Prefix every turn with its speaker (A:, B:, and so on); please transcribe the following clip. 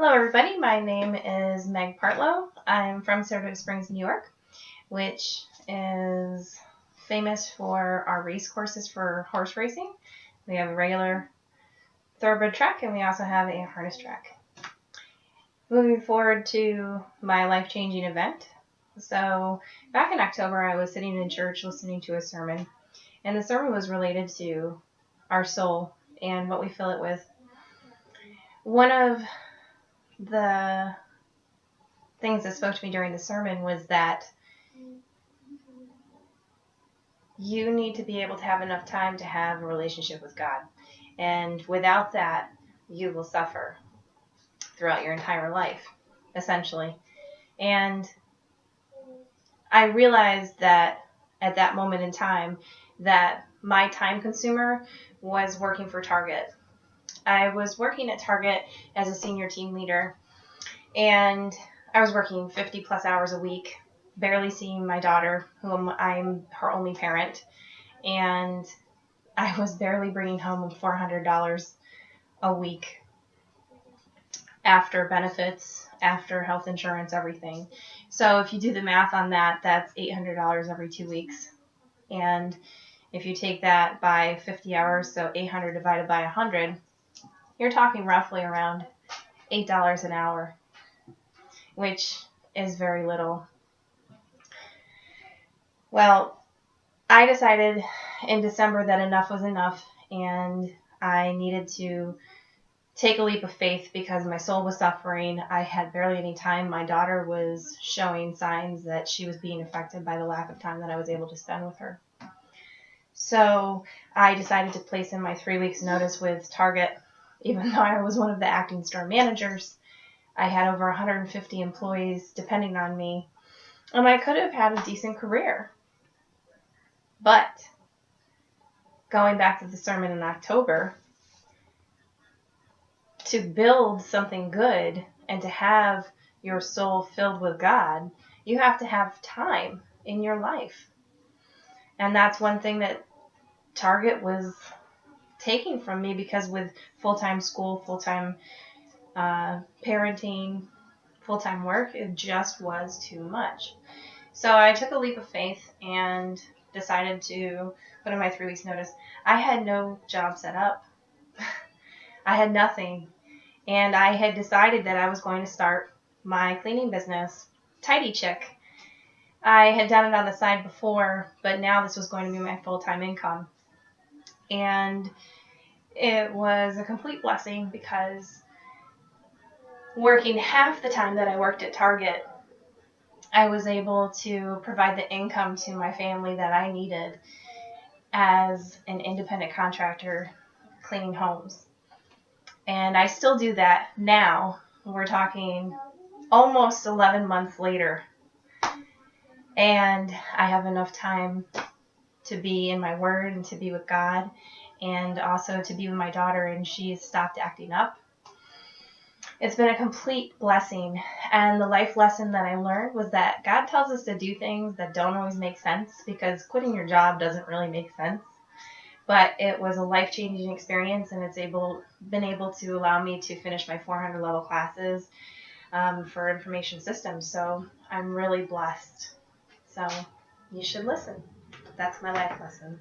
A: Hello everybody, my name is Meg Partlow. I'm from Saratoga Springs, New York, which is famous for our race courses for horse racing. We have a regular thoroughbred track and we also have a harness track. Moving forward to my life-changing event. So back in October I was sitting in church listening to a sermon, and the sermon was related to our soul and what we fill it with. One of the things that spoke to me during the sermon was that you need to be able to have enough time to have a relationship with God. And without that, you will suffer throughout your entire life, essentially. And I realized that at that moment in time that my time consumer was working for Target. I was working at Target as a senior team leader, and I was working 50 plus hours a week, barely seeing my daughter, whom I'm her only parent, and I was barely bringing home $400 a week after benefits, after health insurance, everything. So if you do the math on that, that's $800 every 2 weeks. And if you take that by 50 hours, so 800 divided by 100, you're talking roughly around $8 an hour, which is very little. Well, I decided in December that enough was enough, and I needed to take a leap of faith because my soul was suffering. I had barely any time. My daughter was showing signs that she was being affected by the lack of time that I was able to spend with her. So I decided to place in my 3 weeks notice with Target, even though I was one of the acting store managers. I had over 150 employees depending on me, and I could have had a decent career. But going back to the sermon in October, to build something good and to have your soul filled with God, you have to have time in your life. And that's one thing that Target was taking from me, because with full-time school, full-time parenting, full-time work, it just was too much. So I took a leap of faith and decided to put in my 3 weeks notice. I had no job set up. I had nothing. And I had decided that I was going to start my cleaning business, Tidy Chick. I had done it on the side before, but now this was going to be my full-time income. And it was a complete blessing, because working half the time that I worked at Target, I was able to provide the income to my family that I needed as an independent contractor cleaning homes. And I still do that now. We're talking almost 11 months later. And I have enough time to be in my word and to be with God, and also to be with my daughter, and she's stopped acting up. It's been a complete blessing, and the life lesson that I learned was that God tells us to do things that don't always make sense, because quitting your job doesn't really make sense. But it was a life-changing experience, and it's been able to allow me to finish my 400 level classes for information systems. So I'm really blessed. So you should listen. That's my life lesson.